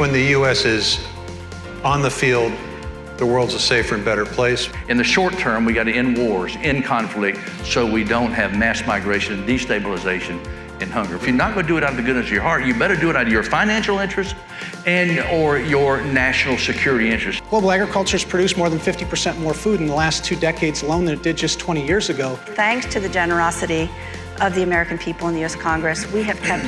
When the U.S. is on the field, the world's a safer and better place. In the short term, we got to end wars, end conflict, so we don't have mass migration, destabilization, and hunger. If you're not going to do it out of the goodness of your heart, you better do it out of your financial interest and or your national security interest. Global agriculture has produced more than 50% more food in the last 2 decades alone than it did just 20 years ago. Thanks to the generosity of the American people in the U.S. Congress, we have kept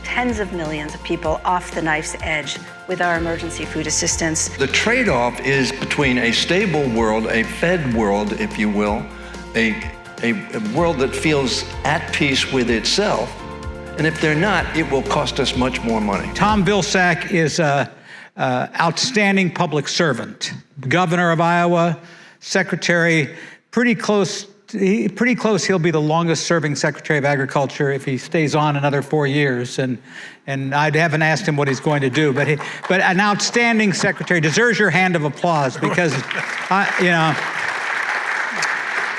tens of millions of people off the knife's edge with our emergency food assistance. The trade-off is between a stable world, a fed world, if you will, a world that feels at peace with itself. And if they're not, it will cost us much more money. Tom Vilsack is an outstanding public servant. Governor of Iowa, secretary, pretty close. He'll be the longest serving Secretary of Agriculture if he stays on another 4 years. And I haven't asked him what he's going to do, but an outstanding secretary deserves your hand of applause because,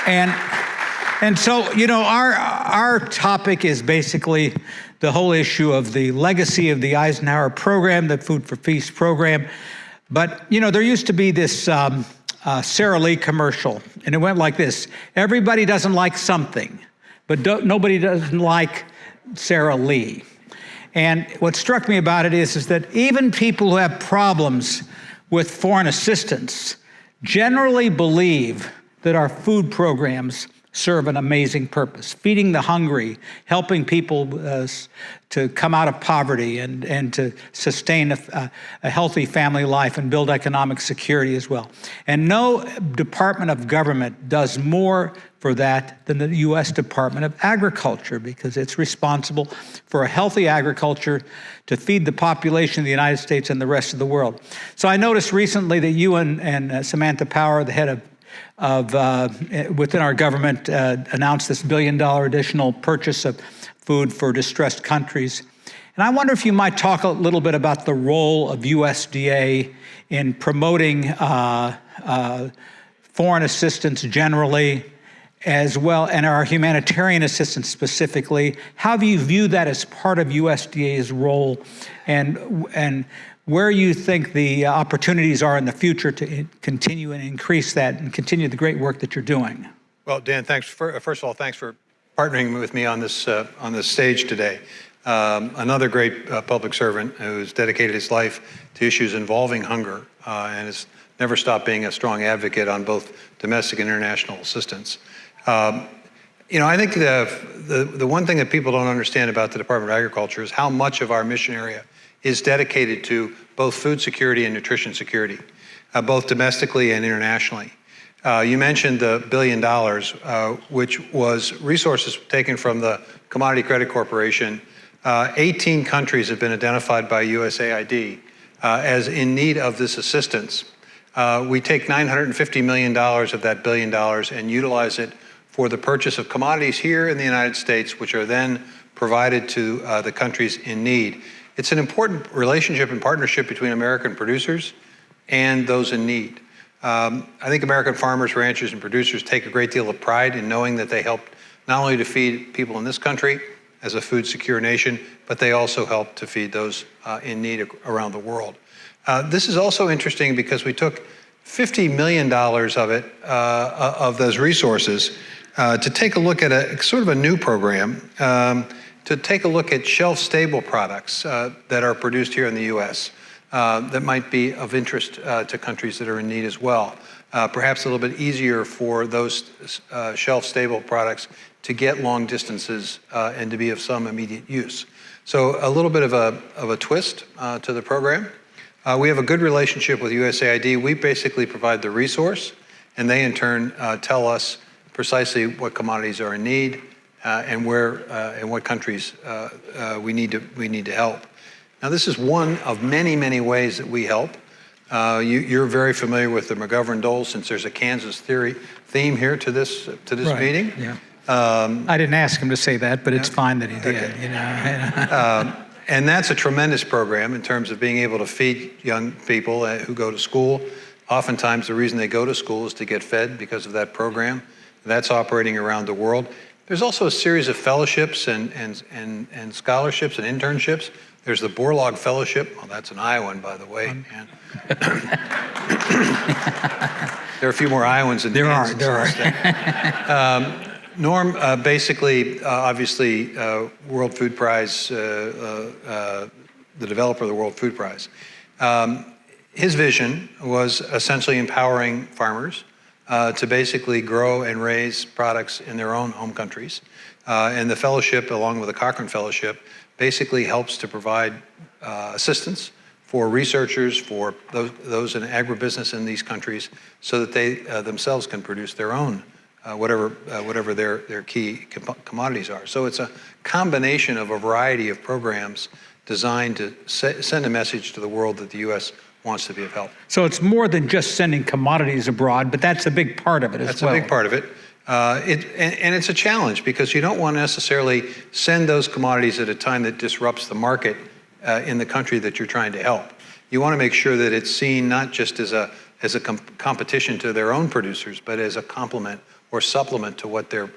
and so, our topic is basically the whole issue of the legacy of the Eisenhower program, the Food for Peace program. But, there used to be this Sara Lee commercial, and it went like this: everybody doesn't like something, but nobody doesn't like Sara Lee. And what struck me about it is that even people who have problems with foreign assistance generally believe that our food programs serve an amazing purpose, feeding the hungry, helping people to come out of poverty and to sustain a healthy family life and build economic security as well. And no department of government does more for that than the U.S. Department of Agriculture, because it's responsible for a healthy agriculture to feed the population of the United States and the rest of the world. So I noticed recently that you and Samantha Power, the head of within our government, announced this $1 billion additional purchase of food for distressed countries. And I wonder if you might talk a little bit about the role of USDA in promoting foreign assistance generally, as well, and our humanitarian assistance specifically. How do you view that as part of USDA's role, and where you think the opportunities are in the future to continue and increase that and continue the great work that you're doing? Well, Dan, thanks. First of all, thanks for partnering with me on this stage today. Another great public servant who's dedicated his life to issues involving hunger and has never stopped being a strong advocate on both domestic and international assistance. I think the one thing that people don't understand about the Department of Agriculture is how much of our mission area is dedicated to both food security and nutrition security, both domestically and internationally. You mentioned the $1 billion, which was resources taken from the Commodity Credit Corporation. 18 countries have been identified by USAID as in need of this assistance. We take $950 million of that $1 billion and utilize it for the purchase of commodities here in the United States, which are then provided to the countries in need. It's an important relationship and partnership between American producers and those in need. I think American farmers, ranchers, and producers take a great deal of pride in knowing that they help not only to feed people in this country as a food secure nation, but they also help to feed those in need around the world. This is also interesting because we took $50 million of it, of those resources, to take a look at a sort of a new program, to take a look at shelf-stable products that are produced here in the U.S. That might be of interest to countries that are in need as well. Perhaps a little bit easier for those shelf-stable products to get long distances and to be of some immediate use. So a little bit of a twist to the program. We have a good relationship with USAID. We basically provide the resource, and they in turn tell us precisely what commodities are in need and where and what countries we need to help. Now, this is one of many, many ways that we help. You're very familiar with the McGovern-Dole, since there's a Kansas theme here to this Right. meeting. Yeah. I didn't ask him to say that, but it's fine that he did. Okay. And that's a tremendous program in terms of being able to feed young people who go to school. Oftentimes, the reason they go to school is to get fed because of that program. That's operating around the world. There's also a series of fellowships and scholarships and internships There's the Borlaug Fellowship. Well, that's an Iowan, by the way. And there are a few more Iowans than There Kansas are. in the state. Norm, basically, obviously, World Food Prize, the developer of the World Food Prize. His vision was essentially empowering farmers to basically grow and raise products in their own home countries. And the fellowship, along with the Cochrane Fellowship, basically helps to provide assistance for researchers, for those in agribusiness in these countries, so that they themselves can produce their own whatever their key commodities are. So it's a combination of a variety of programs designed to send a message to the world that the U.S. wants to be of help. So it's more than just sending commodities abroad, but that's a big part of it as well. That's a big part of it. And it's a challenge because you don't want to necessarily send those commodities at a time that disrupts the market in the country that you're trying to help. You want to make sure that it's seen not just as a competition to their own producers, but as a complement or supplement to what their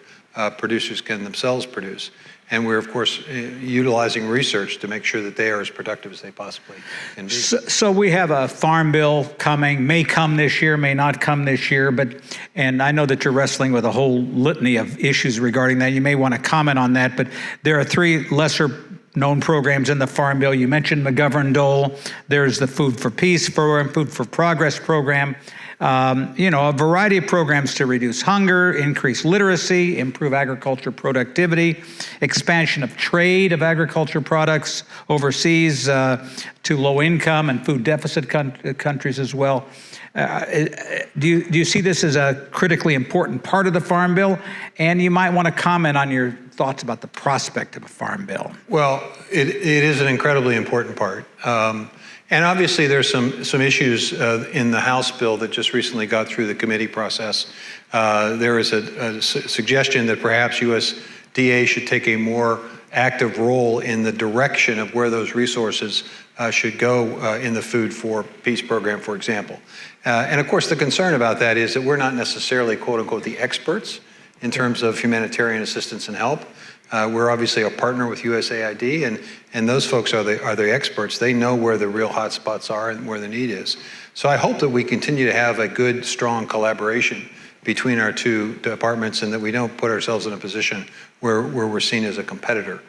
producers can themselves produce. And we're, of course, utilizing research to make sure that they are as productive as they possibly can be. So we have a farm bill coming, may come this year, may not come this year, and I know that you're wrestling with a whole litany of issues regarding that. You may want to comment on that, but there are 3 lesser known programs in the Farm Bill. You mentioned McGovern-Dole. There's the Food for Peace program, Food for Progress program. A variety of programs to reduce hunger, increase literacy, improve agriculture productivity, expansion of trade of agriculture products overseas to low-income and food deficit countries as well. Do you see this as a critically important part of the Farm Bill? And you might want to comment on your thoughts about the prospect of a Farm Bill. Well, it is an incredibly important part. And obviously there's some issues in the House bill that just recently got through the committee process. There is a suggestion that perhaps USDA should take a more active role in the direction of where those resources should go in the Food for Peace program, for example. And of course, the concern about that is that we're not necessarily, quote unquote, the experts in terms of humanitarian assistance and help. We're obviously a partner with USAID, and those folks are the experts. They know where the real hot spots are and where the need is. So I hope that we continue to have a good, strong collaboration between our 2 departments and that we don't put ourselves in a position where we're seen as a competitor.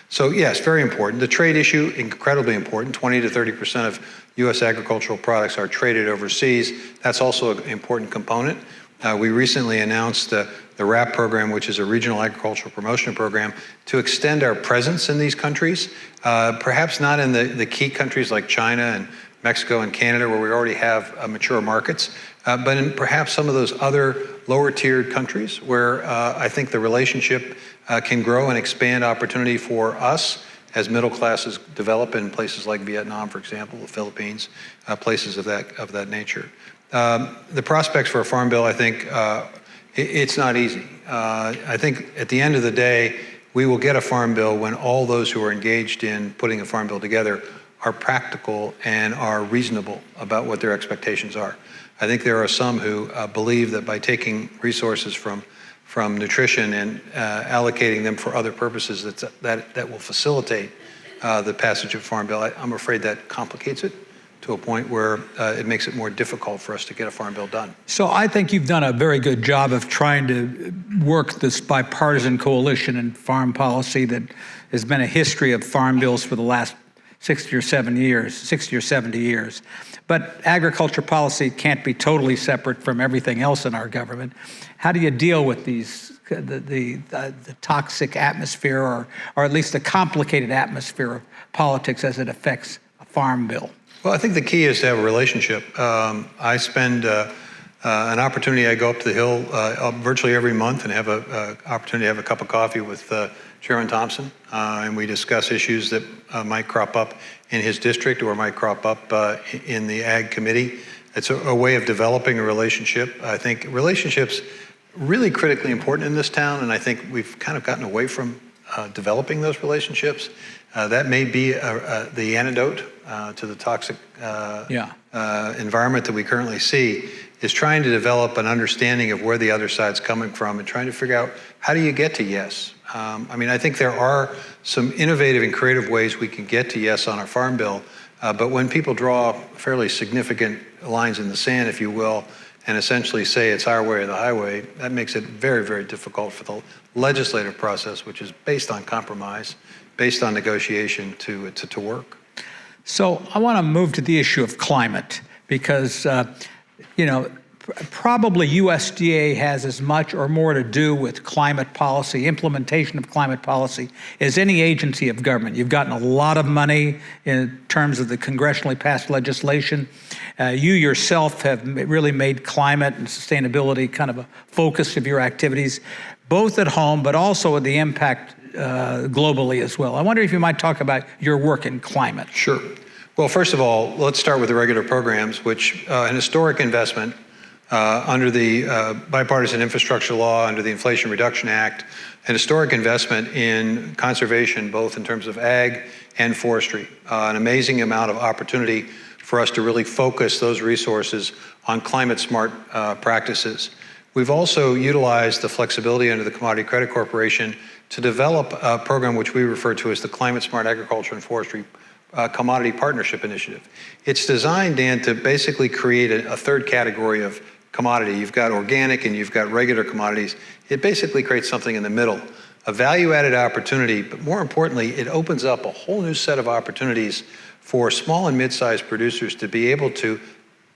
So yes, very important. The trade issue, incredibly important. 20 to 30% of U.S. agricultural products are traded overseas. That's also an important component. We recently announced the RAP program, which is a regional agricultural promotion program, to extend our presence in these countries, perhaps not in the key countries like China and Mexico and Canada, where we already have mature markets, but in perhaps some of those other lower tiered countries where I think the relationship can grow and expand opportunity for us as middle classes develop in places like Vietnam, for example, the Philippines, places of that nature. The prospects for a farm bill, I think, it's not easy. I think at the end of the day, we will get a farm bill when all those who are engaged in putting a farm bill together are practical and are reasonable about what their expectations are. I think there are some who believe that by taking resources from nutrition and allocating them for other purposes, that will facilitate the passage of farm bill. I'm afraid that complicates it to a point where it makes it more difficult for us to get a farm bill done. So I think you've done a very good job of trying to work this bipartisan coalition in farm policy that has been a history of farm bills for the last 60 or 70 years. But agriculture policy can't be totally separate from everything else in our government. How do you deal with the toxic atmosphere, or at least the complicated atmosphere of politics as it affects a farm bill? Well, I think the key is to have a relationship. I spend an opportunity, I go up to the Hill virtually every month and have an opportunity to have a cup of coffee with Chairman Thompson, and we discuss issues that might crop up in his district or might crop up in the Ag Committee. It's a way of developing a relationship. I think relationships really critically important in this town, and I think we've kind of gotten away from developing those relationships. That may be the antidote to the toxic environment that we currently see, is trying to develop an understanding of where the other side's coming from and trying to figure out, how do you get to yes? I mean, I think there are some innovative and creative ways we can get to yes on our farm bill. But when people draw fairly significant lines in the sand, if you will, and essentially say it's our way or the highway, that makes it very, very difficult for the legislative process, which is based on compromise, based on negotiation, to work. So I want to move to the issue of climate because, probably USDA has as much or more to do with climate policy, implementation of climate policy, as any agency of government. You've gotten a lot of money in terms of the congressionally passed legislation. You yourself have really made climate and sustainability kind of a focus of your activities, both at home, but also the impact globally as well. I wonder if you might talk about your work in climate. Sure. Well, first of all, let's start with the regular programs, which an historic investment under the Bipartisan Infrastructure Law, under the Inflation Reduction Act, an historic investment in conservation, both in terms of ag and forestry. An amazing amount of opportunity for us to really focus those resources on climate smart practices. We've also utilized the flexibility under the Commodity Credit Corporation to develop a program which we refer to as the Climate Smart Agriculture and Forestry Commodity Partnership Initiative. It's designed, Dan, to basically create a third category of commodity. You've got organic and you've got regular commodities. It basically creates something in the middle, a value-added opportunity, but more importantly, it opens up a whole new set of opportunities for small and mid-sized producers to be able to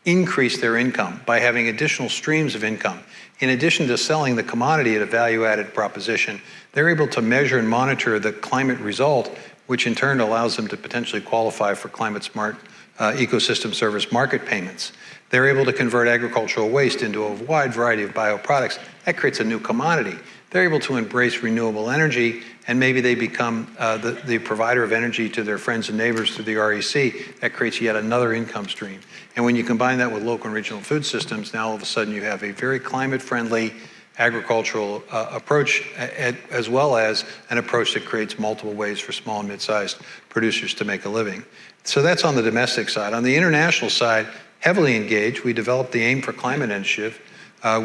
increase their income by having additional streams of income. In addition to selling the commodity at a value-added proposition, they're able to measure and monitor the climate result, which in turn allows them to potentially qualify for climate smart ecosystem service market payments. They're able to convert agricultural waste into a wide variety of bioproducts. That creates a new commodity. They're able to embrace renewable energy, and maybe they become the provider of energy to their friends and neighbors through the REC. That creates yet another income stream. And when you combine that with local and regional food systems, now all of a sudden you have a very climate-friendly agricultural approach, as well as an approach that creates multiple ways for small and mid-sized producers to make a living. So that's on the domestic side. On the international side, heavily engaged, we developed the Aim for Climate Initiative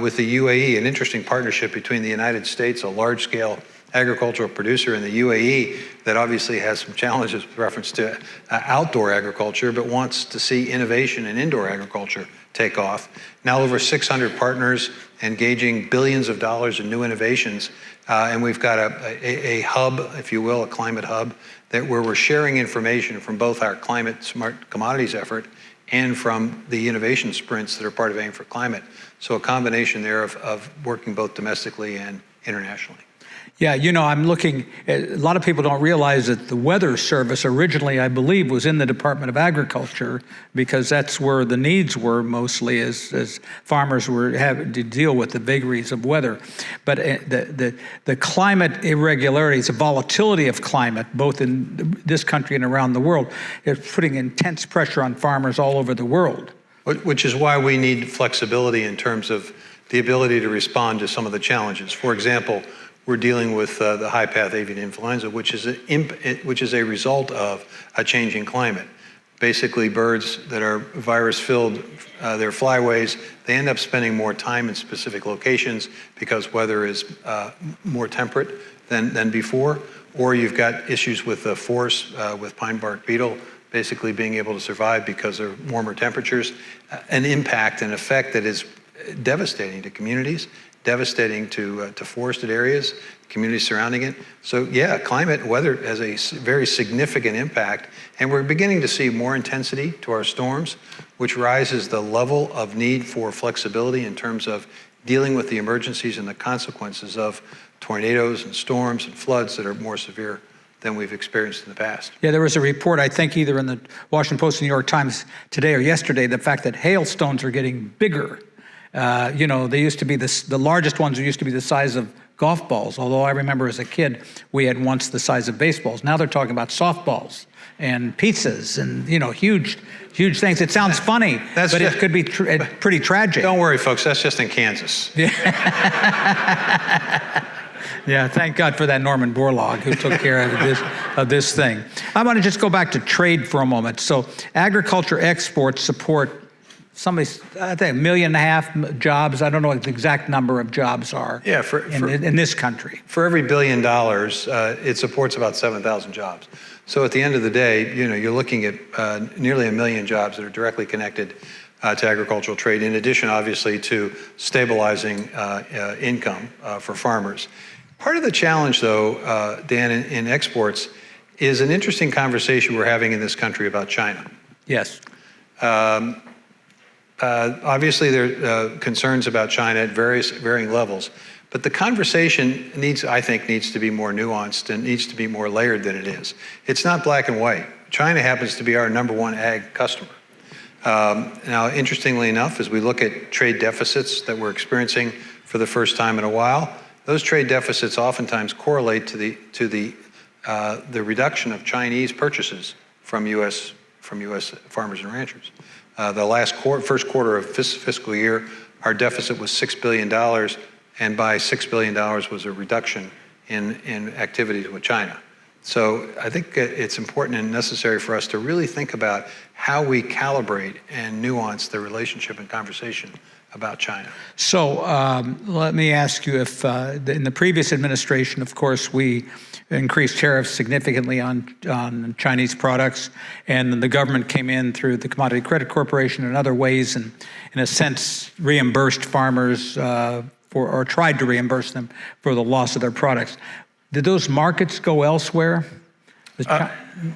with the UAE, an interesting partnership between the United States, a large-scale agricultural producer, and the UAE that obviously has some challenges with reference to outdoor agriculture, but wants to see innovation in indoor agriculture take off. Now over 600 partners engaging billions of dollars in new innovations, and we've got a hub, if you will, a climate hub, where we're sharing information from both our climate smart commodities effort and from the innovation sprints that are part of Aim for Climate. So a combination there of working both domestically and internationally. Yeah, I'm looking, a lot of people don't realize that the Weather Service originally, I believe, was in the Department of Agriculture because that's where the needs were mostly as farmers were having to deal with the vagaries of weather. But the climate irregularities, the volatility of climate, both in this country and around the world, is putting intense pressure on farmers all over the world. Which is why we need flexibility in terms of the ability to respond to some of the challenges. For example, we're dealing with the high-path avian influenza, which is a result of a changing climate. Basically, birds that are virus-filled, they're flyways, they end up spending more time in specific locations because weather is more temperate than before, or you've got issues with the forest, with pine bark beetle, basically being able to survive because of warmer temperatures, an impact, an effect that is devastating to communities, devastating to forested areas, communities surrounding it. So yeah, climate weather has a very significant impact, and we're beginning to see more intensity to our storms, which rises the level of need for flexibility in terms of dealing with the emergencies and the consequences of tornadoes and storms and floods that are more severe than we've experienced in the past. Yeah, there was a report, I think either in the Washington Post or New York Times today or yesterday, the fact that hailstones are getting bigger. They used to be the largest ones used to be the size of golf balls, although I remember as a kid, we had once the size of baseballs. Now they're talking about softballs and pizzas and, huge things. It sounds funny, but it could be pretty tragic. Don't worry, folks, that's just in Kansas. Yeah, thank God for that Norman Borlaug who took care of this thing. I want to just go back to trade for a moment. So agriculture exports support I think 1.5 million jobs. I don't know what the exact number of jobs are. Yeah, in this country. For every $1 billion, it supports about 7,000 jobs. So at the end of the day, you're looking at nearly 1 million jobs that are directly connected to agricultural trade, in addition, obviously, to stabilizing income for farmers. Part of the challenge, though, Dan, in exports is an interesting conversation we're having in this country about China. Yes. Obviously, there are concerns about China at varying levels, but the conversation I think needs to be more nuanced and needs to be more layered than it is. It's not black and white. China happens to be our #1 ag customer. Now, interestingly enough, as we look at trade deficits that we're experiencing for the first time in a while, those trade deficits oftentimes correlate to the reduction of Chinese purchases from U.S. farmers and ranchers. The first quarter of fiscal year, our deficit was $6 billion, and by $6 billion was a reduction in activities with China. So I think it's important and necessary for us to really think about how we calibrate and nuance the relationship and conversation about China. So let me ask you if in the previous administration, of course, we increased tariffs significantly on Chinese products, and then the government came in through the Commodity Credit Corporation and other ways, and in a sense reimbursed farmers or tried to reimburse them for the loss of their products. Did those markets go elsewhere?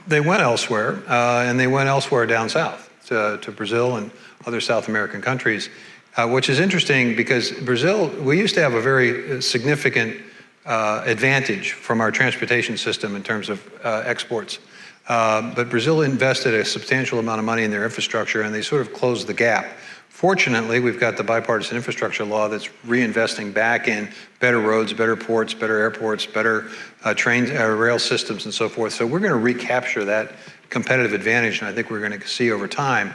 They went elsewhere, and they went elsewhere down south to Brazil and other South American countries, which is interesting because Brazil, we used to have a very significant advantage from our transportation system in terms of exports. But Brazil invested a substantial amount of money in their infrastructure, and they sort of closed the gap. Fortunately, we've got the bipartisan infrastructure law that's reinvesting back in better roads, better ports, better airports, better rail systems, and so forth. So we're going to recapture that competitive advantage, and I think we're going to see over time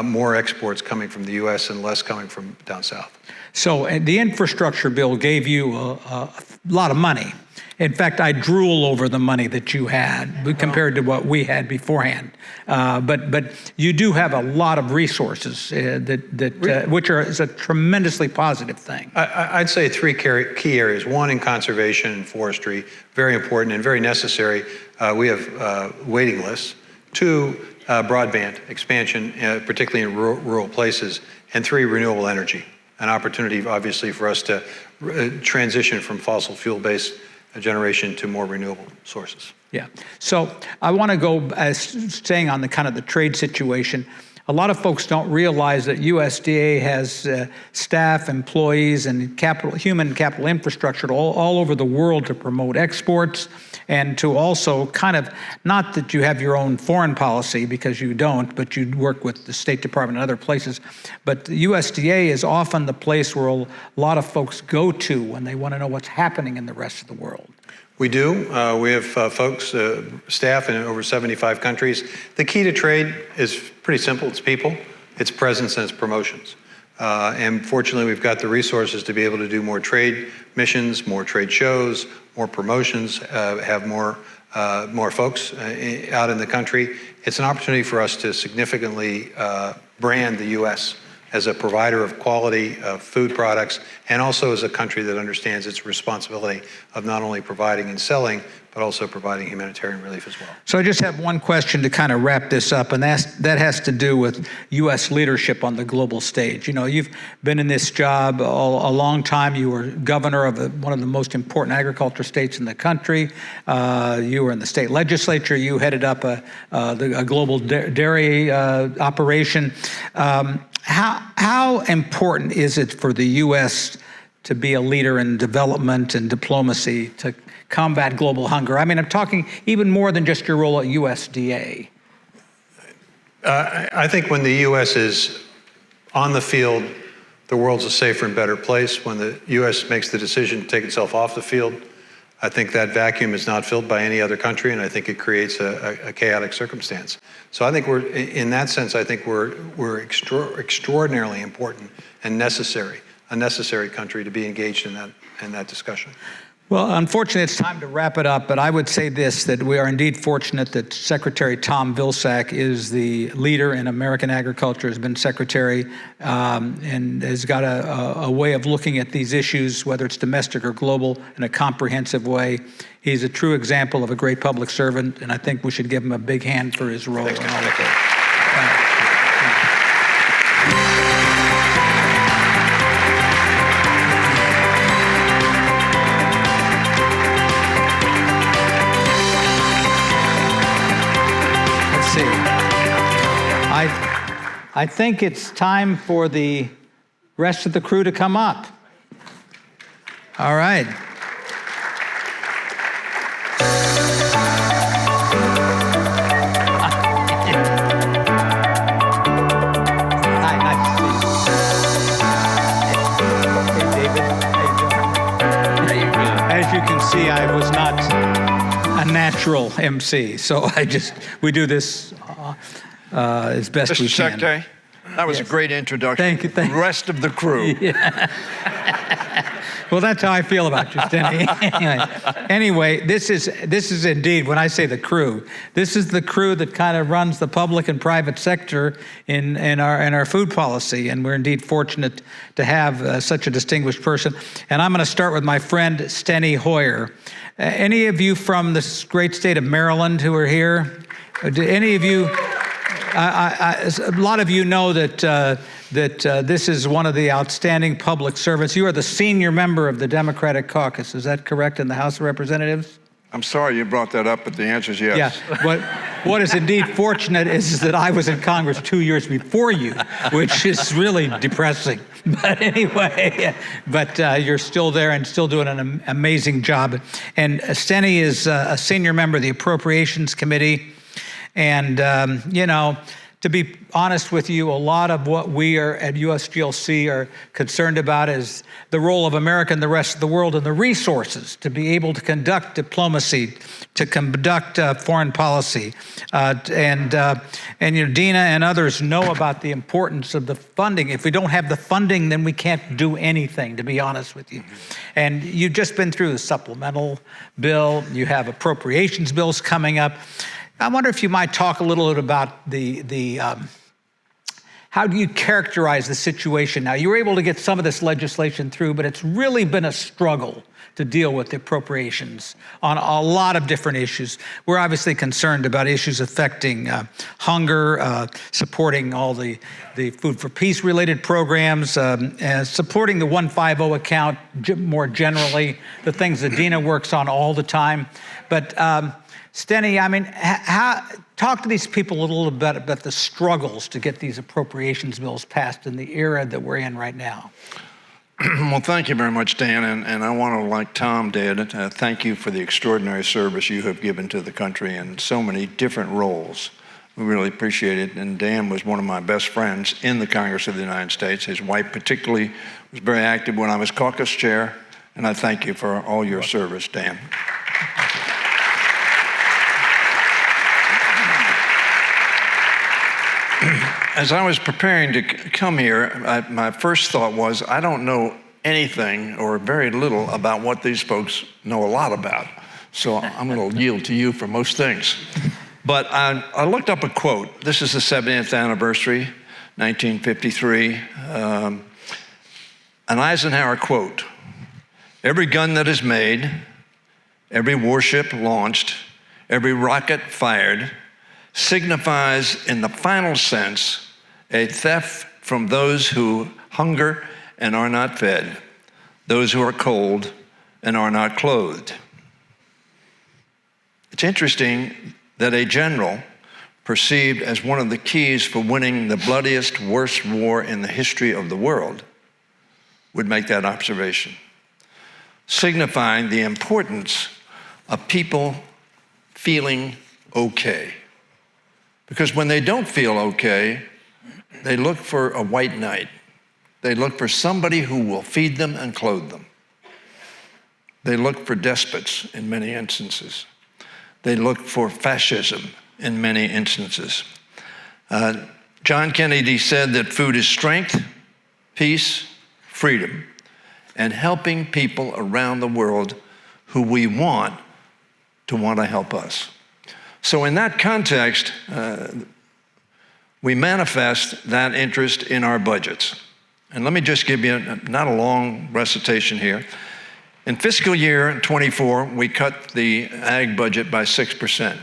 more exports coming from the U.S. and less coming from down south. So the infrastructure bill gave you a lot of money. In fact, I drool over the money that you had compared to what we had beforehand. But you do have a lot of resources which is a tremendously positive thing. I'd say 3 key areas. 1, in conservation and forestry, very important and very necessary. We have waiting lists. 2, broadband expansion, particularly in rural places. And 3, renewable energy, an opportunity, obviously, for us to transition from fossil fuel-based generation to more renewable sources. Yeah. So I want to go, staying on the kind of the trade situation. A lot of folks don't realize that USDA has staff, employees, and human capital infrastructure all over the world to promote exports and to also kind of, not that you have your own foreign policy, because you don't, but you work with the State Department and other places. But the USDA is often the place where a lot of folks go to when they want to know what's happening in the rest of the world. We do. We have folks, staff in over 75 countries. The key to trade is pretty simple. It's people, it's presence, and it's promotions. And fortunately, we've got the resources to be able to do more trade missions, more trade shows, more promotions, have more folks out in the country. It's an opportunity for us to significantly brand the U.S. as a provider of quality food products, and also as a country that understands its responsibility of not only providing and selling, but also providing humanitarian relief as well. So I just have one question to kind of wrap this up, and that has to do with U.S. leadership on the global stage. You know, you've been in this job a long time. You were governor of one of the most important agriculture states in the country. You were in the state legislature. You headed up a global dairy operation. How important is it for the U.S. to be a leader in development and diplomacy to combat global hunger? I mean, I'm talking even more than just your role at USDA. I think when the U.S. is on the field, the world's a safer and better place. When the U.S. makes the decision to take itself off the field, I think that vacuum is not filled by any other country, and I think it creates a chaotic circumstance. So I think in that sense, I think we're extraordinarily important and necessary, a necessary country to be engaged in that discussion. Well, unfortunately, it's time to wrap it up, but I would say this, that we are indeed fortunate that Secretary Tom Vilsack is the leader in American agriculture, has been secretary, and has got a way of looking at these issues, whether it's domestic or global, in a comprehensive way. He's a true example of a great public servant, and I think we should give him a big hand for his role. Thanks, in all of this. I think it's time for the rest of the crew to come up. All right. Hi, nice to see you. Hey, David. How you doing? As you can see, I was not a natural MC, so we do this as best we can. Mr. Secretary, that was a great introduction. Thank you. The rest of the crew. Well, that's how I feel about you, Stenny. Anyway, this is indeed, when I say the crew, this is the crew that kind of runs the public and private sector in our food policy, and we're indeed fortunate to have such a distinguished person. And I'm going to start with my friend Steny Hoyer. Any of you from this great state of Maryland who are here? Do any of you? A lot of you know that this is one of the outstanding public servants. You are the senior member of the Democratic caucus. Is that correct, in the House of Representatives? I'm sorry you brought that up, but the answer is yes. Yeah. What is indeed fortunate is that I was in Congress 2 years before you, which is really depressing. But anyway, you're still there and still doing an amazing job. And Steny is a senior member of the Appropriations Committee. And, to be honest with you, a lot of what we are at USGLC are concerned about is the role of America and the rest of the world and the resources to be able to conduct diplomacy, to conduct foreign policy. Dina and others know about the importance of the funding. If we don't have the funding, then we can't do anything, to be honest with you. And you've just been through the supplemental bill. You have appropriations bills coming up. I wonder if you might talk a little bit about how do you characterize the situation now? You were able to get some of this legislation through, but it's really been a struggle to deal with the appropriations on a lot of different issues. We're obviously concerned about issues affecting hunger, supporting all the Food for Peace related programs, supporting the 150 account more generally, the things that Dina works on all the time. But Steny, talk to these people a little bit about the struggles to get these appropriations bills passed in the era that we're in right now. Well, thank you very much, Dan, and I want to, like Tom did, thank you for the extraordinary service you have given to the country in so many different roles. We really appreciate it, and Dan was one of my best friends in the Congress of the United States. His wife particularly was very active when I was caucus chair, and I thank you for all your service, Dan. As I was preparing to come here, my first thought was, I don't know anything or very little about what these folks know a lot about. So I'm going to yield to you for most things. But I looked up a quote. This is the 70th anniversary, 1953. An Eisenhower quote: "Every gun that is made, every warship launched, every rocket fired, signifies in the final sense a theft from those who hunger and are not fed, those who are cold and are not clothed." It's interesting that a general perceived as one of the keys for winning the bloodiest, worst war in the history of the world would make that observation, signifying the importance of people feeling okay. Because when they don't feel okay, they look for a white knight. They look for somebody who will feed them and clothe them. They look for despots in many instances. They look for fascism in many instances. John Kennedy said that food is strength, peace, freedom, and helping people around the world who we want to want to help us. So in that context, we manifest that interest in our budgets. And let me just give you not a long recitation here. In fiscal year 24, we cut the ag budget by 6%.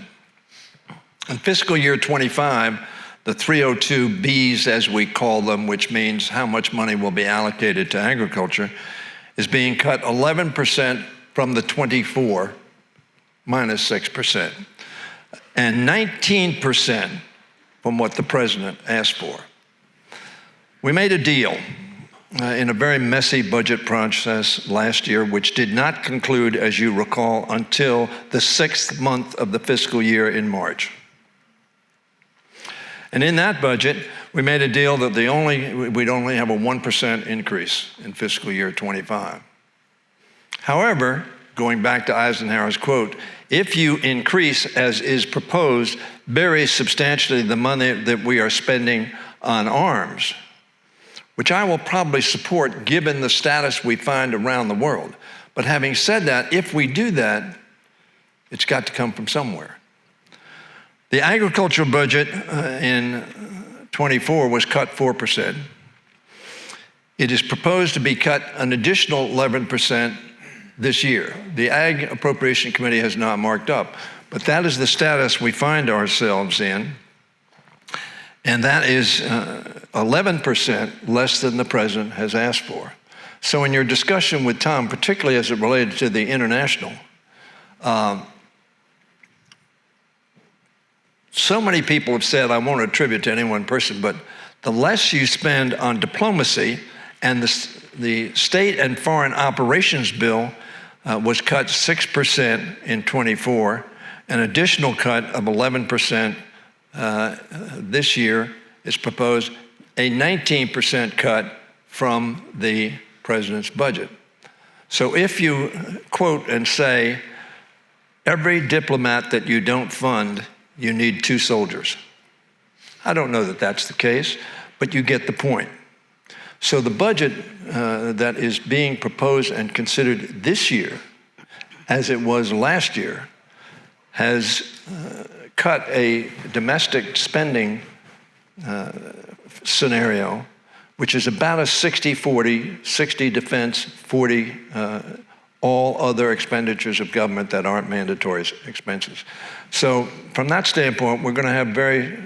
In fiscal year 25, the 302Bs, as we call them, which means how much money will be allocated to agriculture, is being cut 11% from the 24, minus 6%, and 19% from what the president asked for. We made a deal in a very messy budget process last year, which did not conclude, as you recall, until the 6th month of the fiscal year in March. And in that budget, we made a deal that we'd only have a 1% increase in fiscal year 25. However, going back to Eisenhower's quote, if you increase, as is proposed, very substantially the money that we are spending on arms, which I will probably support given the status we find around the world. But having said that, if we do that, it's got to come from somewhere. The agricultural budget in 24 was cut 4%. It is proposed to be cut an additional 11% this year. The Ag Appropriation Committee has not marked up, but that is the status we find ourselves in. And that is 11% less than the president has asked for. So in your discussion with Tom, particularly as it related to the international, so many people have said, I won't attribute to any one person, but the less you spend on diplomacy, and the state and foreign operations bill was cut 6% in 24, an additional cut of 11% this year is proposed, a 19% cut from the president's budget. So if you quote and say, every diplomat that you don't fund, you need 2 soldiers. I don't know that that's the case, but you get the point. So the budget that is being proposed and considered this year, as it was last year, has cut a domestic spending scenario, which is about a 60-40, 60 defense, 40 all other expenditures of government that aren't mandatory expenses. So from that standpoint, we're going to have very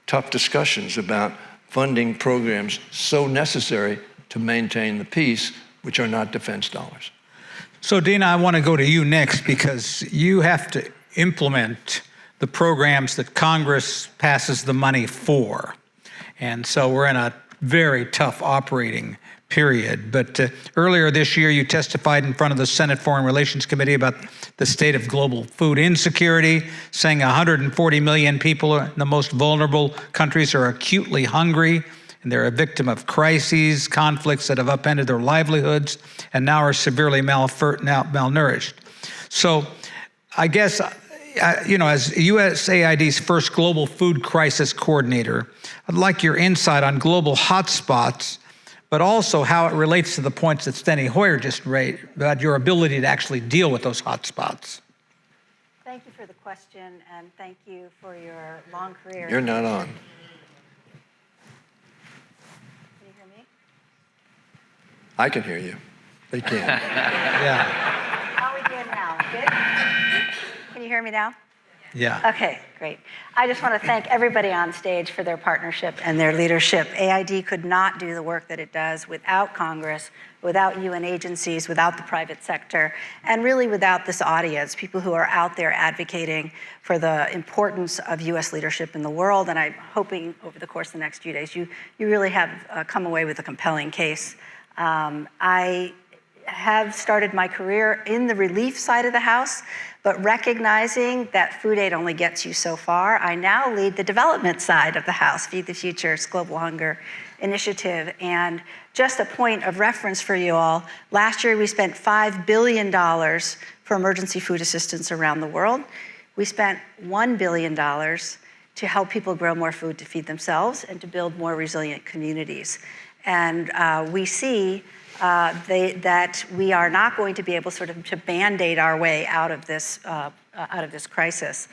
tough discussions about funding programs so necessary to maintain the peace, which are not defense dollars. So Dina, I want to go to you next because you have to implement the programs that Congress passes the money for. And so we're in a very tough operating period. But earlier this year, you testified in front of the Senate Foreign Relations Committee about the state of global food insecurity, saying 140 million people in the most vulnerable countries are acutely hungry, and they're a victim of crises, conflicts that have upended their livelihoods, and now are severely malnourished. So I guess, as USAID's first global food crisis coordinator, I'd like your insight on global hotspots, but also how it relates to the points that Steny Hoyer just raised about your ability to actually deal with those hotspots. Thank you for the question, and thank you for your long career. You're not on. Can you hear me? I can hear you. They can't. Yeah. How are we doing now? Good? Can you hear me now? Yeah. Okay, great. I just want to thank everybody on stage for their partnership and their leadership. AID could not do the work that it does without Congress, without UN agencies, without the private sector, and really without this audience, people who are out there advocating for the importance of US leadership in the world. And I'm hoping over the course of the next few days, you really have come away with a compelling case. I have started my career in the relief side of the House, but recognizing that food aid only gets you so far, I now lead the development side of the House, Feed the Future's Global Hunger Initiative. And just a point of reference for you all, last year we spent $5 billion for emergency food assistance around the world. We spent $1 billion to help people grow more food to feed themselves and to build more resilient communities. And we see that we are not going to be able sort of to Band-Aid our way out of this crisis.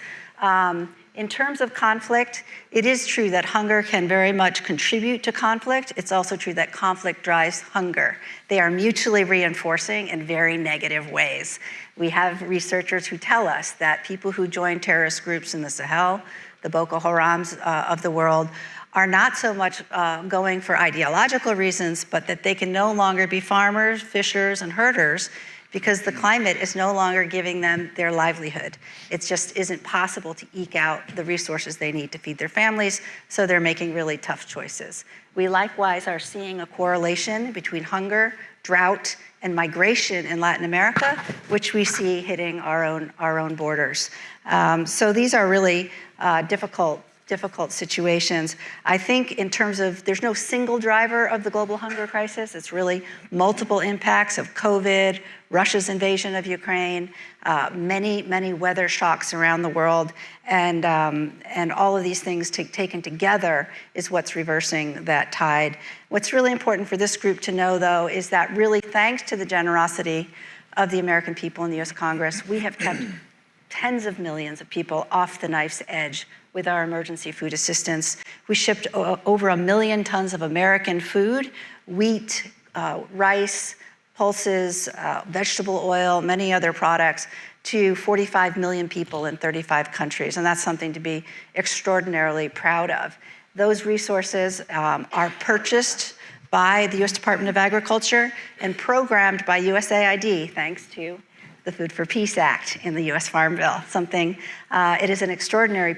In terms of conflict, it is true that hunger can very much contribute to conflict. It's also true that conflict drives hunger. They are mutually reinforcing in very negative ways. We have researchers who tell us that people who join terrorist groups in the Sahel, the Boko Harams of the world, are not so much going for ideological reasons, but that they can no longer be farmers, fishers, and herders because the climate is no longer giving them their livelihood. It just isn't possible to eke out the resources they need to feed their families, so they're making really tough choices. We likewise are seeing a correlation between hunger, drought, and migration in Latin America, which we see hitting our own borders. So these are really difficult situations. I think in terms of, there's no single driver of the global hunger crisis. It's really multiple impacts of COVID, Russia's invasion of Ukraine, many weather shocks around the world, and all of these things taken together is what's reversing that tide. What's really important for this group to know, though, is that really thanks to the generosity of the American people in the US Congress, we have kept tens of millions of people off the knife's edge with our emergency food assistance. We shipped over 1 million tons of American food, wheat, rice, pulses, vegetable oil, many other products to 45 million people in 35 countries. And that's something to be extraordinarily proud of. Those resources are purchased by the US Department of Agriculture and programmed by USAID, thanks to the Food for Peace Act in the US Farm Bill. It is an extraordinary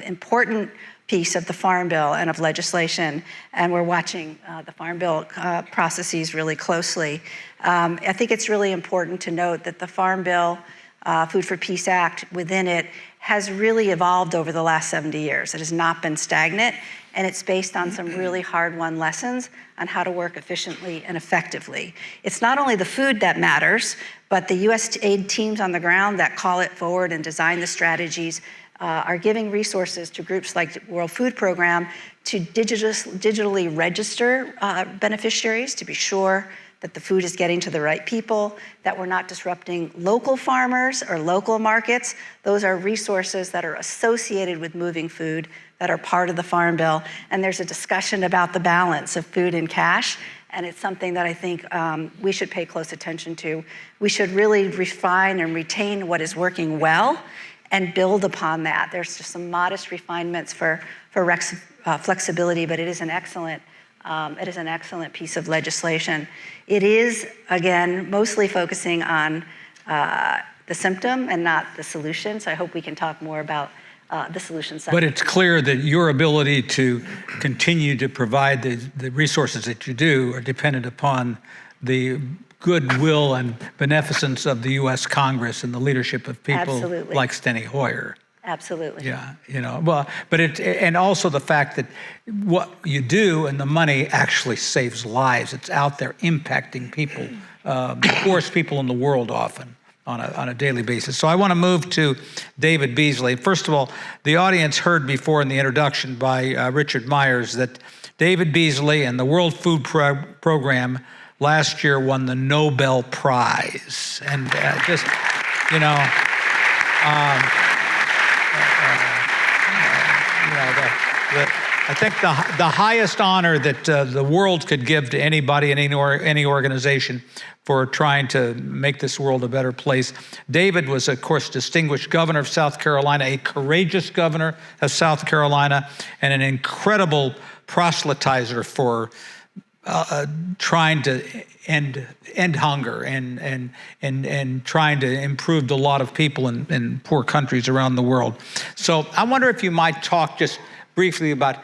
important piece of the Farm Bill and of legislation, and we're watching the Farm Bill processes really closely. I think it's really important to note that the Farm Bill, Food for Peace Act, within it, has really evolved over the last 70 years. It has not been stagnant, and it's based on some really hard-won lessons on how to work efficiently and effectively. It's not only the food that matters, but the USAID teams on the ground that call it forward and design the strategies are giving resources to groups like the World Food Program to digitally register beneficiaries to be sure that the food is getting to the right people, that we're not disrupting local farmers or local markets. Those are resources that are associated with moving food that are part of the Farm Bill. And there's a discussion about the balance of food and cash. And it's something that I think we should pay close attention to. We should really refine and retain what is working well and build upon that. There's just some modest refinements for flexibility, but it is an excellent piece of legislation. It is, again, mostly focusing on the symptom and not the solution. So I hope we can talk more about the solution side. But it's clear that your ability to continue to provide the resources that you do are dependent upon the goodwill and beneficence of the U.S. Congress and the leadership of people Absolutely. like Steny Hoyer. Absolutely. Yeah, well, but and also the fact that what you do and the money actually saves lives. It's out there impacting people, the poorest people in the world often on a daily basis. So I want to move to David Beasley. First of all, the audience heard before in the introduction by Richard Myers that David Beasley and the World Food Program last year won the Nobel Prize. And I think the highest honor that the world could give to anybody in any organization for trying to make this world a better place. David was, of course, distinguished governor of South Carolina, a courageous governor of South Carolina, and an incredible proselytizer for trying to end hunger and trying to improve the lot of people in poor countries around the world. So I wonder if you might talk just briefly about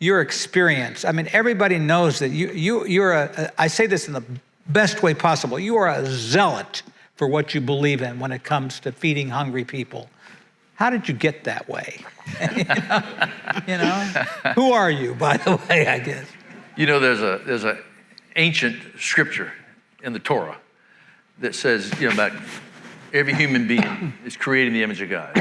your experience. I mean, everybody knows that you're I say this in the best way possible, you are a zealot for what you believe in when it comes to feeding hungry people. How did you get that way? Who are you, by the way, I guess? There's a ancient scripture in the Torah that says, about every human being is created in the image of God.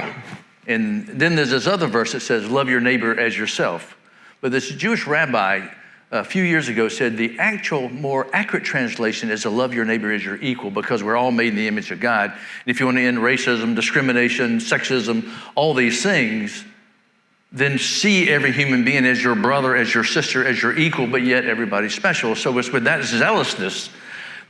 And then there's this other verse that says, love your neighbor as yourself. But this Jewish rabbi a few years ago said the actual more accurate translation is to love your neighbor as your equal, because we're all made in the image of God. And if you want to end racism, discrimination, sexism, all these things, then see every human being as your brother, as your sister, as your equal, but yet everybody's special. So it's with that zealousness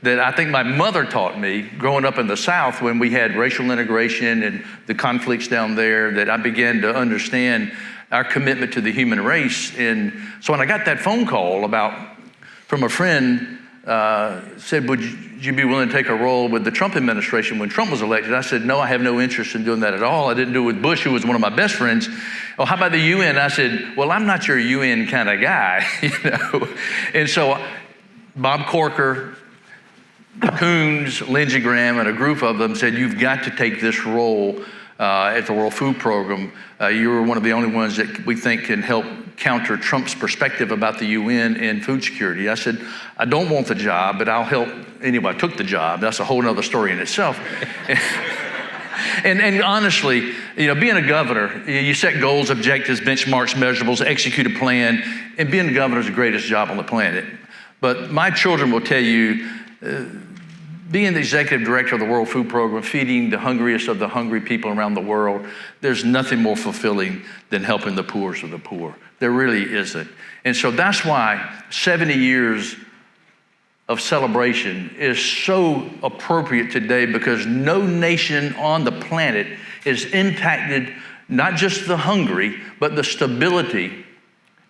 that I think my mother taught me growing up in the South when we had racial integration and the conflicts down there, that I began to understand our commitment to the human race. And so when I got that phone call from a friend, said, would you be willing to take a role with the Trump administration when Trump was elected? I said, no, I have no interest in doing that at all. I didn't do it with Bush, who was one of my best friends. Oh, how about the UN? I said, well, I'm not your UN kind of guy, And so Bob Corker, Coons, Lindsey Graham, and a group of them said, you've got to take this role at the World Food Program. You're one of the only ones that we think can help counter Trump's perspective about the UN and food security. I said, I don't want the job, but I'll help. Anyway, I took the job. That's a whole other story in itself. And honestly, being a governor, you set goals, objectives, benchmarks, measurables, execute a plan, and being a governor is the greatest job on the planet. But my children will tell you, being the executive director of the World Food Program, feeding the hungriest of the hungry people around the world, there's nothing more fulfilling than helping the poorest of the poor. There really isn't. And so that's why 70 years of celebration is so appropriate today, because no nation on the planet is impacted, not just the hungry, but the stability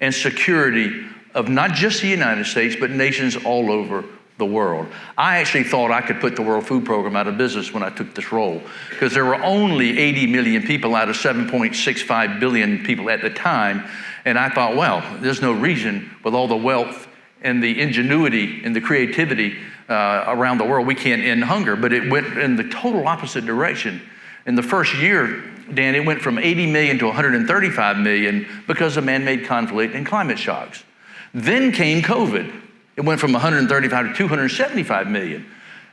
and security of not just the United States, but nations all over the world. I actually thought I could put the World Food Program out of business when I took this role, because there were only 80 million people out of 7.65 billion people at the time. And I thought, well, there's no reason, with all the wealth and the ingenuity and the creativity around the world, we can't end hunger. But it went in the total opposite direction. In the first year, Dan, it went from 80 million to 135 million because of man-made conflict and climate shocks. Then came COVID. It went from 135 to 275 million.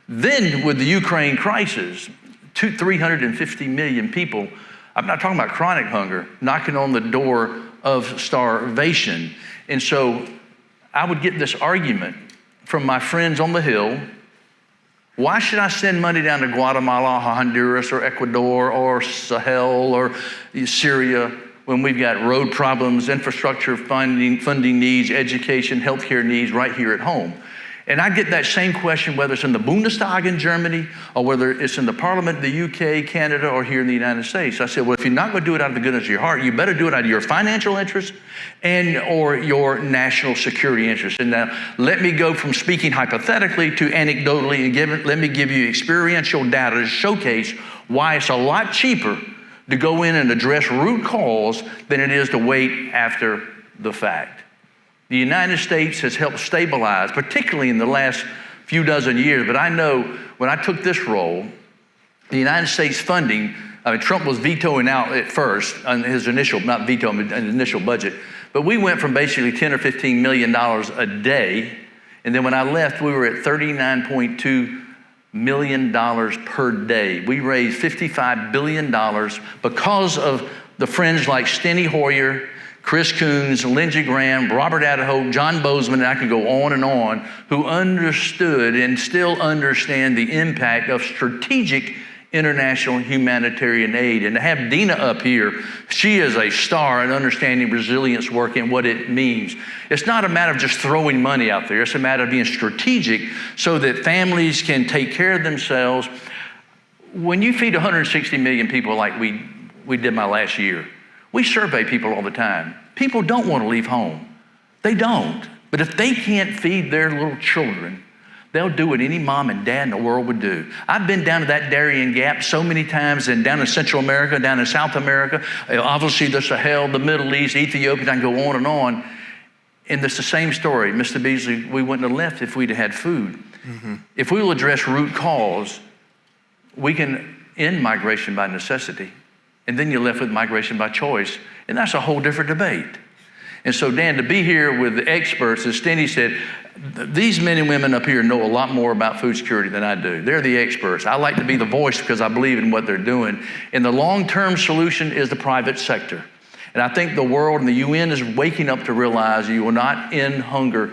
Then with the Ukraine crisis, 350 million people, I'm not talking about chronic hunger, knocking on the door of starvation. And so I would get this argument from my friends on the Hill: why should I send money down to Guatemala, Honduras, or Ecuador, or Sahel, or Syria, when we've got road problems, infrastructure funding needs, education, healthcare needs right here at home? And I get that same question whether it's in the Bundestag in Germany, or whether it's in the Parliament of the UK, Canada, or here in the United States. I said, well, if you're not going to do it out of the goodness of your heart, you better do it out of your financial interest and or your national security interest. And now let me go from speaking hypothetically to anecdotally, and let me give you experiential data to showcase why it's a lot cheaper to go in and address root cause than it is to wait after the fact. The United States has helped stabilize, particularly in the last few dozen years, but I know when I took this role, the United States funding, Trump was vetoing out at first on his initial, not vetoing, but an initial budget, but we went from basically $10 or $15 million a day, and then when I left, we were at $39.2 million per day. We raised $55 billion because of the friends like Steny Hoyer, Chris Coons, Lindsey Graham, Robert Adderholt, John Bozeman, and I could go on and on, who understood and still understand the impact of strategic international humanitarian aid. And to have Dina up here, she is a star in understanding resilience work and what it means. It's not a matter of just throwing money out there. It's a matter of being strategic so that families can take care of themselves. When you feed 160 million people like we did my last year, we survey people all the time. People don't want to leave home. They don't. But if they can't feed their little children, they'll do what any mom and dad in the world would do. I've been down to that Darien Gap so many times, and down in Central America, down in South America, obviously the Sahel, the Middle East, Ethiopia, I can go on and on. And it's the same story. Mr. Beasley, we wouldn't have left if we'd have had food. Mm-hmm. If we will address root cause, we can end migration by necessity. And then you're left with migration by choice. And that's a whole different debate. And so, Dan, to be here with the experts, as Steny said, these men and women up here know a lot more about food security than I do. They're the experts. I like to be the voice because I believe in what they're doing. And the long-term solution is the private sector. And I think the world and the UN is waking up to realize you will not end hunger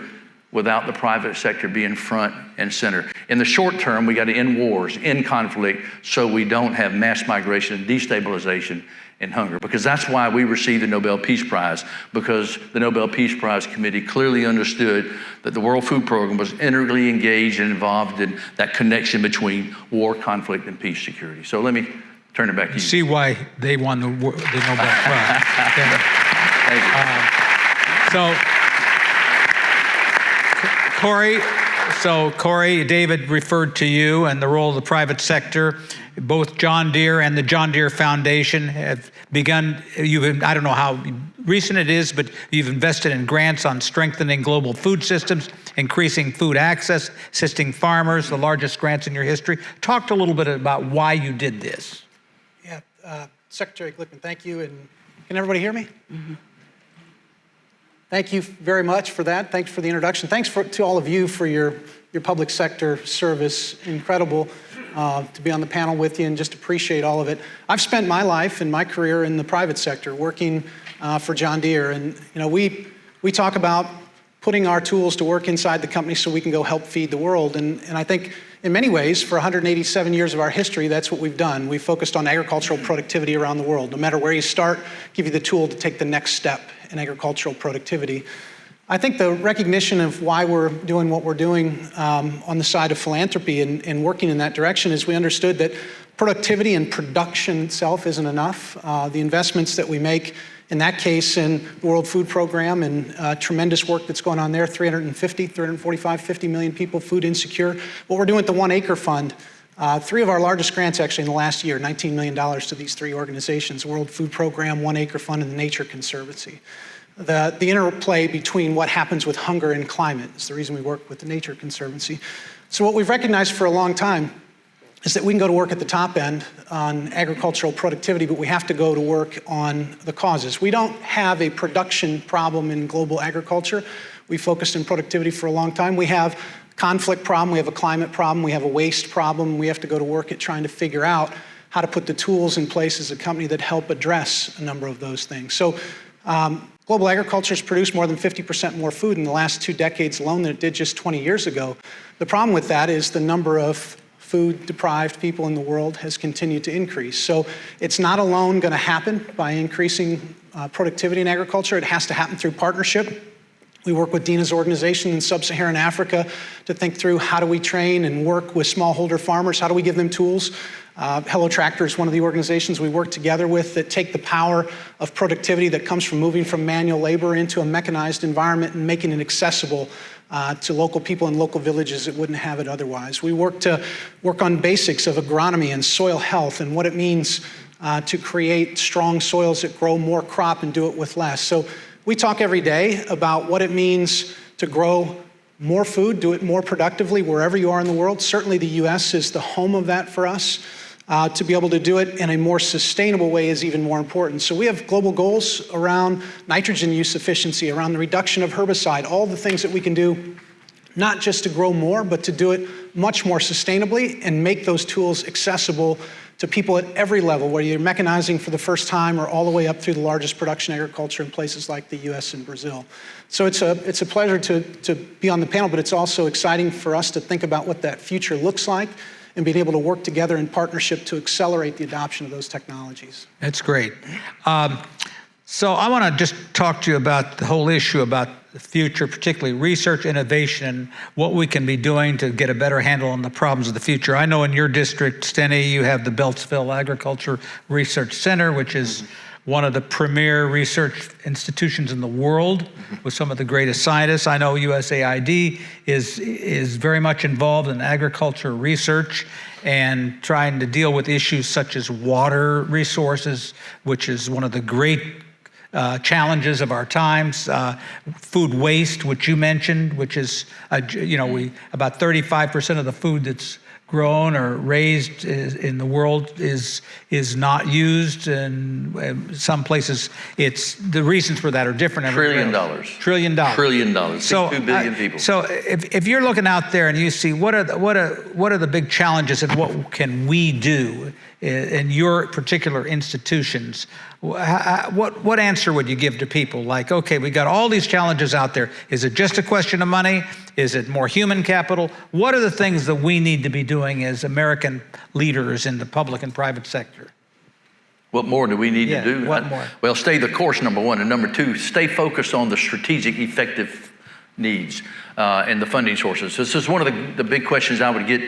without the private sector being front and center. In the short term, we got to end wars, end conflict, so we don't have mass migration, destabilization, and hunger. Because that's why we received the Nobel Peace Prize, because the Nobel Peace Prize Committee clearly understood that the World Food Program was integrally engaged and involved in that connection between war, conflict, and peace security. So let me turn it back to you. See why they won the Nobel Prize. Thank you. Corey, David referred to you and the role of the private sector. Both John Deere and the John Deere Foundation have begun, I don't know how recent it is, but you've invested in grants on strengthening global food systems, increasing food access, assisting farmers, the largest grants in your history. Talk a little bit about why you did this. Yeah, Secretary Glickman, thank you. And can everybody hear me? Mm-hmm. Thank you very much for that. Thanks for the introduction. Thanks to all of you for your public sector service. Incredible to be on the panel with you and just appreciate all of it. I've spent my life and my career in the private sector working for John Deere. And we talk about putting our tools to work inside the company so we can go help feed the world. And I think in many ways, for 187 years of our history, that's what we've done. We've focused on agricultural productivity around the world. No matter where you start, give you the tool to take the next step in agricultural productivity. I think the recognition of why we're doing what we're doing on the side of philanthropy and working in that direction is we understood that productivity and production itself isn't enough. The investments that we make, in that case, in the World Food Program and tremendous work that's going on there, 50 million people food insecure. What we're doing with the 1 Acre Fund, 3 of our largest grants actually in the last year, $19 million to these 3 organizations, World Food Program, 1 Acre Fund, and the Nature Conservancy. The interplay between what happens with hunger and climate is the reason we work with the Nature Conservancy. So what we've recognized for a long time is that we can go to work at the top end on agricultural productivity, but we have to go to work on the causes. We don't have a production problem in global agriculture. We focused on productivity for a long time. We have a conflict problem, we have a climate problem, we have a waste problem. We have to go to work at trying to figure out how to put the tools in place as a company that help address a number of those things. So global agriculture has produced more than 50% more food in the last 2 decades alone than it did just 20 years ago. The problem with that is the number of food-deprived people in the world has continued to increase. So it's not alone going to happen by increasing productivity in agriculture. It has to happen through partnership. We work with Dina's organization in sub-Saharan Africa to think through how do we train and work with smallholder farmers, how do we give them tools. Hello Tractor is one of the organizations we work together with that take the power of productivity that comes from moving from manual labor into a mechanized environment and making it accessible to local people in local villages that wouldn't have it otherwise. We work on basics of agronomy and soil health and what it means to create strong soils that grow more crop and do it with less. So we talk every day about what it means to grow more food, do it more productively wherever you are in the world. Certainly the US is the home of that for us. To be able to do it in a more sustainable way is even more important. So we have global goals around nitrogen use efficiency, around the reduction of herbicide, all the things that we can do, not just to grow more, but to do it much more sustainably and make those tools accessible to people at every level, whether you're mechanizing for the first time or all the way up through the largest production agriculture in places like the US and Brazil. So it's a pleasure to be on the panel, but it's also exciting for us to think about what that future looks like and being able to work together in partnership to accelerate the adoption of those technologies. That's great. So I want to just talk to you about the whole issue about the future, particularly research, innovation, and what we can be doing to get a better handle on the problems of the future. I know in your district, Steny, you have the Beltsville Agriculture Research Center, which is one of the premier research institutions in the world with some of the greatest scientists. I know USAID is very much involved in agriculture research and trying to deal with issues such as water resources, which is one of the great challenges of our times. Food waste, which you mentioned, which is, about 35% of the food that's grown or raised in the world is not used, and some places the reasons for that are different. $1 trillion. $1 trillion. $1 trillion. So 2 billion people. So if you're looking out there and you see what are the big challenges and what can we do in your particular institutions, what answer would you give to people? Like, okay, we got all these challenges out there. Is it just a question of money? Is it more human capital? What are the things that we need to be doing as American leaders in the public and private sector? What more do we need to do? What more? Well, stay the course, number one. And number two, stay focused on the strategic, effective needs and the funding sources. This is one of the big questions I would get,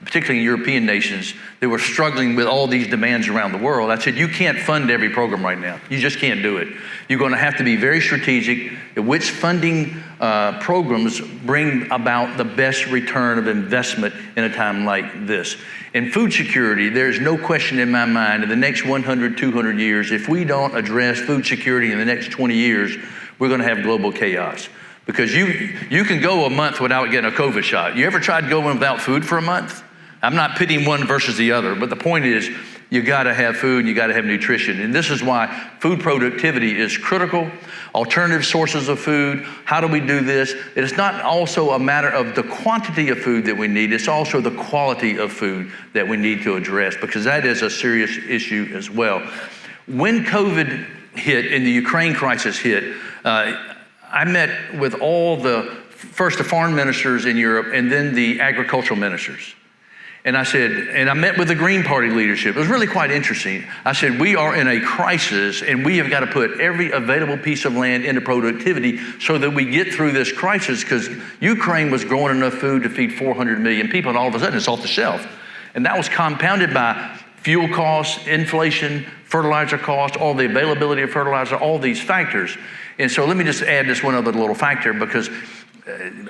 particularly in European nations that were struggling with all these demands around the world. I said, you can't fund every program right now. You just can't do it. You're going to have to be very strategic at which funding programs bring about the best return of investment in a time like this. In food security, there's no question in my mind in the next 100, 200 years, if we don't address food security in the next 20 years, we're going to have global chaos. Because you can go a month without getting a COVID shot. You ever tried going without food for a month? I'm not pitting one versus the other, but the point is you gotta have food, you gotta have nutrition. And this is why food productivity is critical. Alternative sources of food, how do we do this? It's not also a matter of the quantity of food that we need, it's also the quality of food that we need to address, because that is a serious issue as well. When COVID hit and the Ukraine crisis hit, I met with all first the foreign ministers in Europe and then the agricultural ministers. And I said, and I met with the Green Party leadership. It was really quite interesting. I said, we are in a crisis and we have got to put every available piece of land into productivity so that we get through this crisis, because Ukraine was growing enough food to feed 400 million people and all of a sudden it's off the shelf. And that was compounded by fuel costs, inflation, fertilizer costs, all the availability of fertilizer, all these factors. And so let me just add this one other little factor, because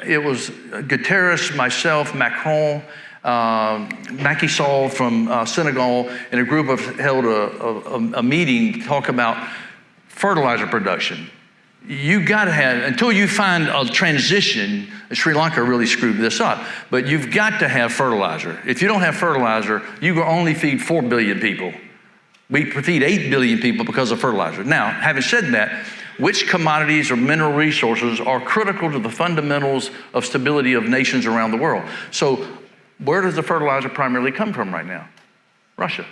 it was Guterres, myself, Macron, Macky Sall from Senegal, and a group held a meeting to talk about fertilizer production. You got to have, until you find a transition, Sri Lanka really screwed this up, but you've got to have fertilizer. If you don't have fertilizer, you can only feed 4 billion people. We feed 8 billion people because of fertilizer. Now, having said that, which commodities or mineral resources are critical to the fundamentals of stability of nations around the world? So where does the fertilizer primarily come from right now? Russia.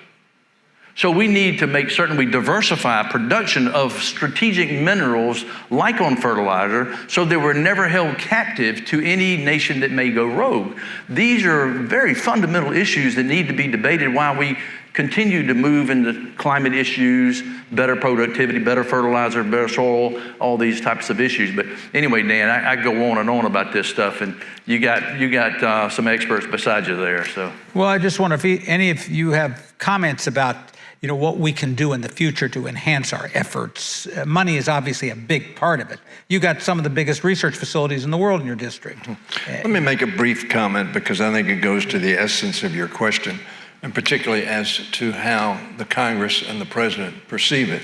So we need to make certain we diversify production of strategic minerals like on fertilizer so that we're never held captive to any nation that may go rogue. These are very fundamental issues that need to be debated while we continue to move into climate issues, better productivity, better fertilizer, better soil, all these types of issues. But anyway, Dan, I go on and on about this stuff, and you got some experts beside you there. So. Well, I just wonder if any of you have comments about what we can do in the future to enhance our efforts. Money is obviously a big part of it. You got some of the biggest research facilities in the world in your district. Let me make a brief comment, because I think it goes to the essence of your question, and particularly as to how the Congress and the President perceive it.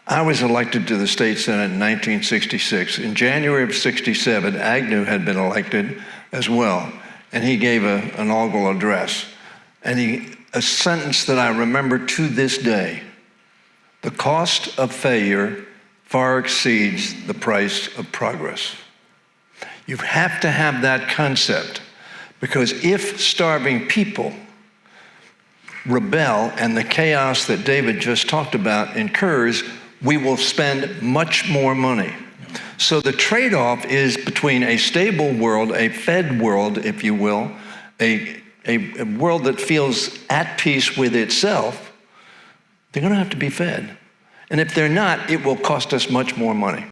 I was elected to the State Senate in 1966. In January of '67, Agnew had been elected as well, and he gave an inaugural address. And a sentence that I remember to this day: the cost of failure far exceeds the price of progress. You have to have that concept, because if starving people rebel and the chaos that David just talked about incurs, we will spend much more money. So the trade-off is between a stable world, a fed world, if you will, a world that feels at peace with itself. They're going to have to be fed. And if they're not, it will cost us much more money.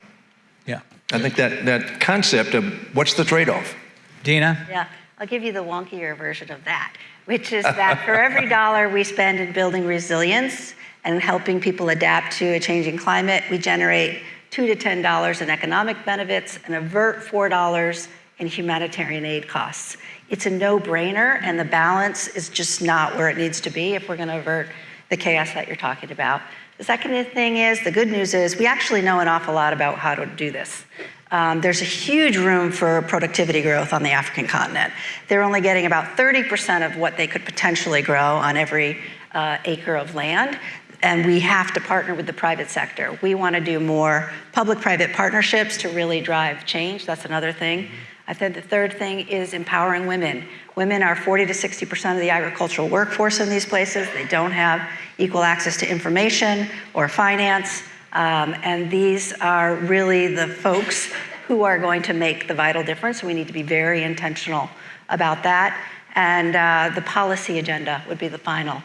Yeah. I think that concept of what's the trade-off? Dina? Yeah, I'll give you the wonkier version of that, which is that for every dollar we spend in building resilience and helping people adapt to a changing climate, we generate $2 to $10 in economic benefits and avert $4 in humanitarian aid costs. It's a no-brainer, and the balance is just not where it needs to be if we're going to avert the chaos that you're talking about. The second thing is, the good news is, we actually know an awful lot about how to do this. There's a huge room for productivity growth on the African continent. They're only getting about 30% of what they could potentially grow on every acre of land. And we have to partner with the private sector. We want to do more public-private partnerships to really drive change. That's another thing. I said the third thing is empowering women. Women are 40 to 60% of the agricultural workforce in these places. They don't have equal access to information or finance. And these are really the folks who are going to make the vital difference. We need to be very intentional about that. And the policy agenda would be the final.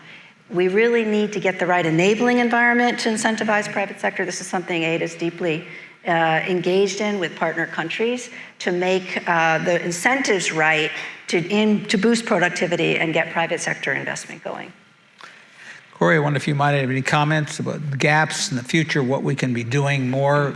We really need to get the right enabling environment to incentivize private sector. This is something AID is deeply engaged in with partner countries to make the incentives right to boost productivity and get private sector investment going. Corey, I wonder if you might have any comments about the gaps in the future, what we can be doing more,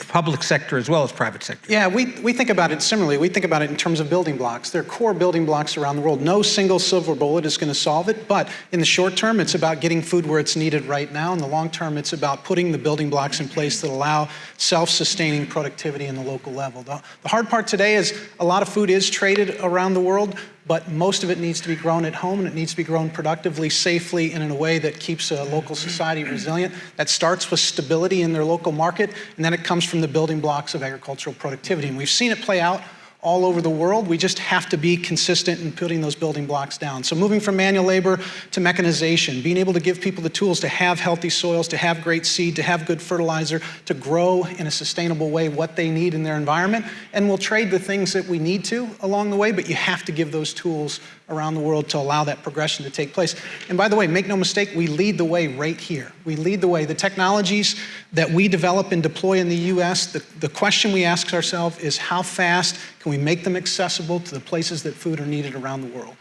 public sector as well as private sector. Yeah, we think about it similarly. We think about it in terms of building blocks. There are core building blocks around the world. No single silver bullet is going to solve it, but in the short term, it's about getting food where it's needed right now. In the long term, it's about putting the building blocks in place that allow self-sustaining productivity in the local level. The hard part today is a lot of food is traded around the world, but most of it needs to be grown at home, and it needs to be grown productively, safely, and in a way that keeps a local society resilient. That starts with stability in their local market, and then it comes from the building blocks of agricultural productivity. And we've seen it play out all over the world. We just have to be consistent in putting those building blocks down. So moving from manual labor to mechanization, being able to give people the tools to have healthy soils, to have great seed, to have good fertilizer, to grow in a sustainable way what they need in their environment. And we'll trade the things that we need to along the way, but you have to give those tools around the world to allow that progression to take place. And by the way, make no mistake, we lead the way right here. We lead the way. The technologies that we develop and deploy in the US, the question we ask ourselves is how fast can we make them accessible to the places that food are needed around the world?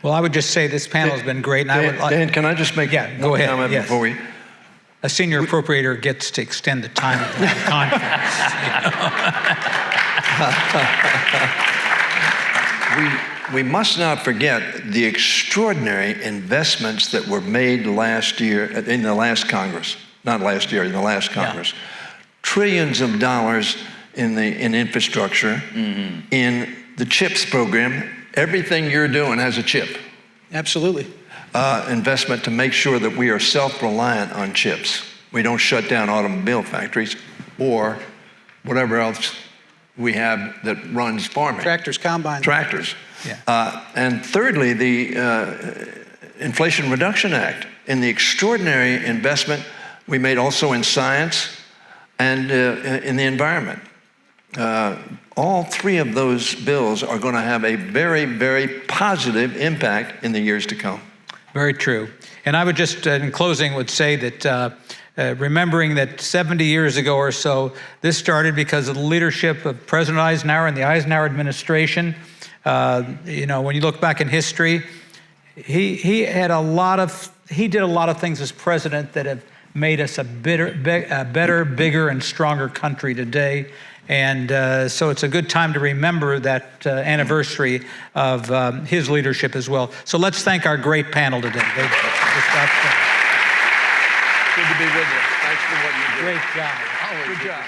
Well, I would just say this panel has been great. And Dan, can I just make go one ahead. comment Yes. before we... A senior appropriator gets to extend the time of the conference. We must not forget the extraordinary investments that were made last year, in the last Congress. Not last year, in the last Congress. Yeah. Trillions of dollars in infrastructure, in the CHIPS program. Everything you're doing has a chip. Absolutely. Investment to make sure that we are self-reliant on chips. We don't shut down automobile factories or whatever else we have that runs farming. Tractors, combines. Tractors. Yeah. And thirdly, the Inflation Reduction Act and the extraordinary investment we made also in science and in the environment. All three of those bills are going to have a very, very positive impact in the years to come. Very true. And I would just, in closing, would say that remembering that 70 years ago or so, this started because of the leadership of President Eisenhower and the Eisenhower administration. You know, when you look back in history, he did a lot of things as president that have made us a better, bigger, and stronger country today. And so it's a good time to remember that anniversary of his leadership as well. So let's thank our great panel today. Good to be with you. Thanks for what you do. Great job. Always good job.